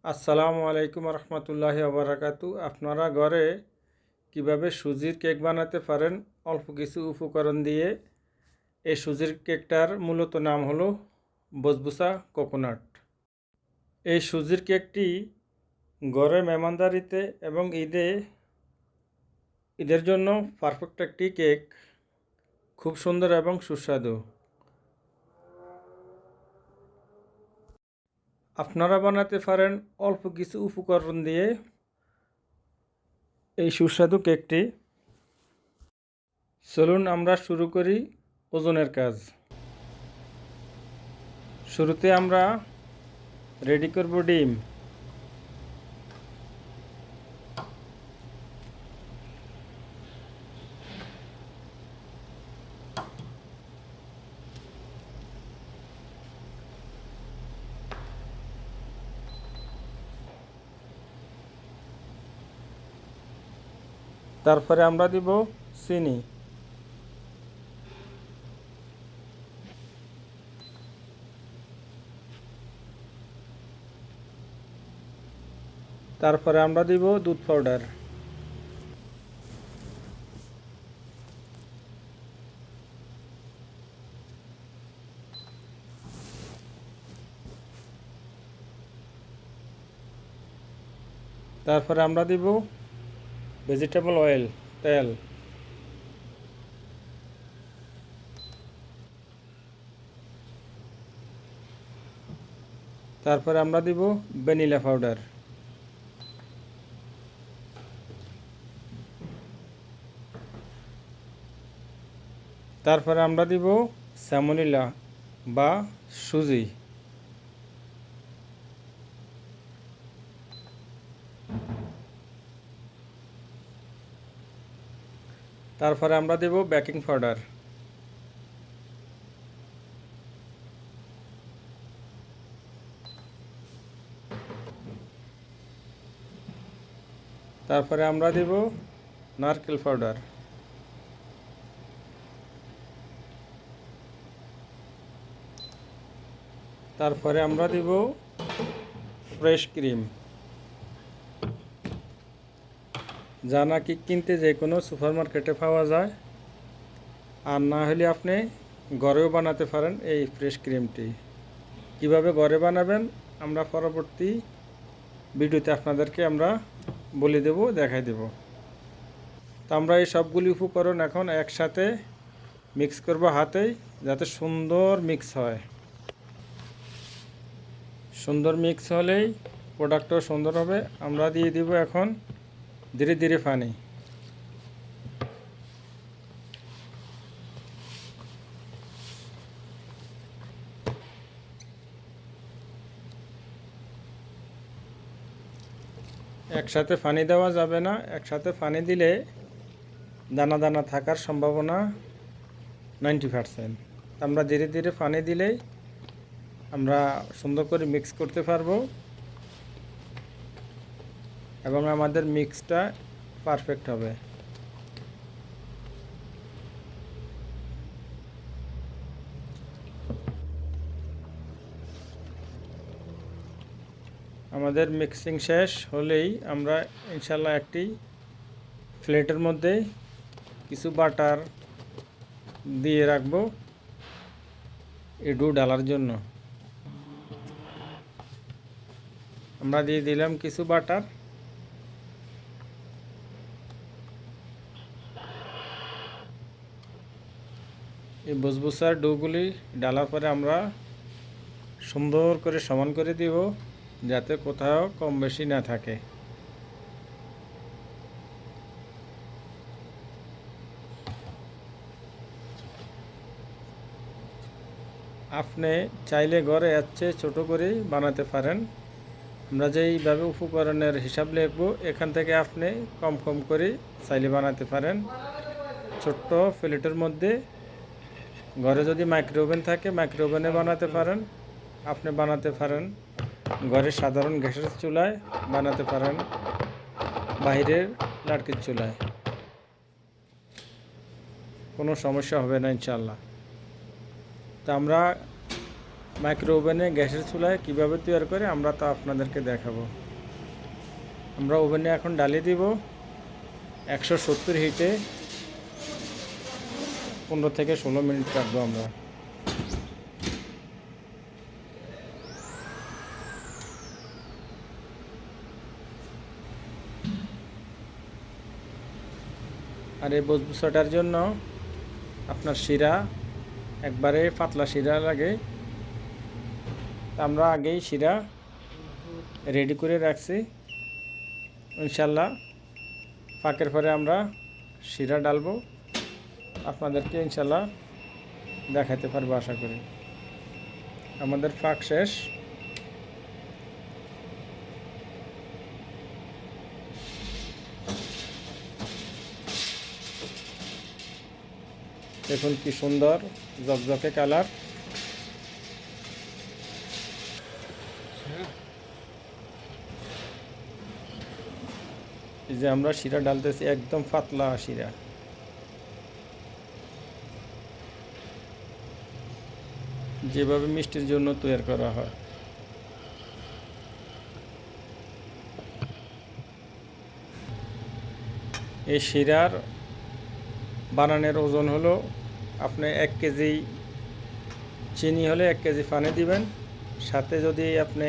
আসসালামু আলাইকুম রহমতুল্লাহি ওবরাকাতু। আপনারা ঘরে কিভাবে সুজির কেক বানাতে পারেন অল্প কিছু উপকরণ দিয়ে। এই সুজির কেকটার মূলত নাম হলো বসবুসা কোকোনাট। এই সুজির কেকটি ঘরে মেহমানদারিতে এবং ঈদের জন্য পারফেক্ট একটি কেক, খুব সুন্দর এবং সুস্বাদু। আপনারা বানাতে পারেন অল্প কিছু উপকরণ দিয়ে এই সুস্বাদু কেকটি। চলুন আমরা শুরু করি ওজনের কাজ। শুরুতে আমরা রেডি করব ডিম। তারপরে আমরা দিব চিনি। তারপরে আমরা দিব দুধ পাউডার। তারপরে আমরা দিব ভেজিটেবল অয়েল, তেল। তারপরে আমরা দিব ভ্যানিলা পাউডার। তারপরে আমরা দিব স্যামোনিলা বা সুজি। তারপরে আমরা দেব বেকিং পাউডার। তারপরে আমরা দেব নারকেল পাউডার। তারপরে আমরা দেব ফ্রেশ ক্রিম, যা নাকি কিনতে যে কোনো সুপার মার্কেটে পাওয়া যায়, আর না হলে আপনি ঘরেও বানাতে পারেন। এই ফ্রেশ ক্রিমটি কিভাবে ঘরে বানাবেন আমরা পরবর্তী ভিডিওতে আপনাদেরকে আমরা বলে দেব, দেখাই দেব। তো আমরা এই সবগুলি উপকরণ এখন একসাথে মিক্স করব হাতেই, যাতে সুন্দর মিক্স হয়। সুন্দর মিক্স হলেই প্রোডাক্টও সুন্দর হবে। আমরা দিয়ে দিব এখন ধীরে ধীরে পানি। একসাথে পানি দেওয়া যাবে না, একসাথে পানি দিলে দানা দানা থাকার সম্ভাবনা 90%। আমরা ধীরে ধীরে পানি দিলেই আমরা সুন্দর করে মিক্স করতে পারবো এবং আমাদের মিক্সটা পারফেক্ট হবে। আমাদের মিক্সিং শেষ হলেই আমরা ইনশাল্লাহ একটি প্লেটের মধ্যে কিছু বাটার দিয়ে রাখবো এই ডো ডালার জন্য। আমরা দিয়ে দিলাম কিছু বাটার। এই বসবুসার ডোগুলি ডালার পরে আমরা সুন্দর করে সমান করে দিব, যাতে কোথাও কম বেশি না থাকে। আপনি চাইলে ঘরে এর চেয়ে ছোটো করেই বানাতে পারেন। আমরা যেইভাবে উপকরণের হিসাব লিখব, এখান থেকে আপনি কম কম করে চাইলে বানাতে পারেন। ছোট্ট প্লেটের মধ্যে ঘরে যদি মাইক্রো ওভেন থাকে মাইক্রো ওভেনে বানাতে পারেন। আপনি বানাতে পারেন ঘরে সাধারণ গ্যাসের চুলায়, বানাতে পারেন বাইরের লাটকির চুলায়, কোনো সমস্যা হবে না ইনশাল্লাহ। তা আমরা মাইক্রো ওভেনে গ্যাসের চুলায় কীভাবে তৈরি করে আমরা তা আপনাদেরকে দেখাবো। আমরা ওভেনে এখন ডালিয়ে দিব 170 হিটে 15 থেকে 16 মিনিট রাখবো আমরা। আর এই বসবুসাটার জন্য আপনার শিরা একবারে পাতলা শিরা লাগে। আমরা আগেই শিরা রেডি করে রাখছি, ইনশাল্লাহ ফাঁকের পরে আমরা শিরা ডালবো, আপনাদেরকে ইনশাল্লাহ দেখাতে পারবো আশা করি। আমাদের ফাঁক শেষ। দেখুন কি সুন্দর জকজকে কালার। এই যে আমরা শিরা ডালতেছি, একদম পাতলা শিরা। যেভাবে মিষ্টির জন্য তৈরি করা হয়। এই শিরার বানানোর ওজন হলো, আপনি 1 কেজি চিনি হলে 1 কেজি পানি দিবেন, সাথে যদি আপনি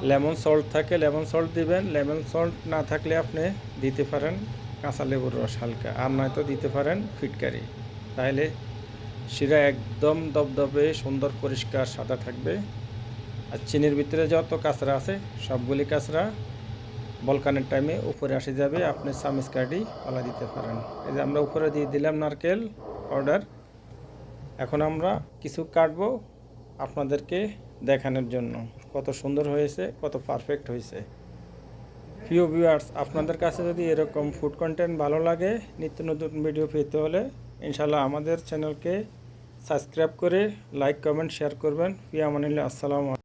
লেমন সল্ট থাকে লেমন সল্ট দিবেন, লেমন সল্ট না থাকলে আপনি দিতে পারেন কাঁচা লেবুর রস হালকা, আর নয়তো দিতে পারেন ফিটকারি। তাহলে শিরা একদম দবদবে সুন্দর পরিষ্কার সাদা থাকবে। আর চিনির ভিতরে যত কাঁচরা আছে সবগুলি কাঁচরা বলকানের টাইমে উপরে আসে যাবে, আপনি চামিচ কাঠি পালা দিতে পারেন। এই যে আমরা উপরে দিয়ে দিলাম নারকেল পাউডার। এখন আমরা কিছু কাটবো আপনাদেরকে দেখানোর জন্য কত সুন্দর হয়েছে, কত পারফেক্ট হয়েছে। প্রিয় ভিউয়ার্স, আপনাদের কাছে যদি এরকম ফুড কন্টেন্ট ভালো লাগে, নিত্য নতুন ভিডিও পেতে হলে ইনশাল্লাহ আমাদের চ্যানেলকে সাবস্ক্রাইব করে লাইক কমেন্ট শেয়ার করবেন। ফি আমানিল্লাহ। আসসালামু আলাইকুম।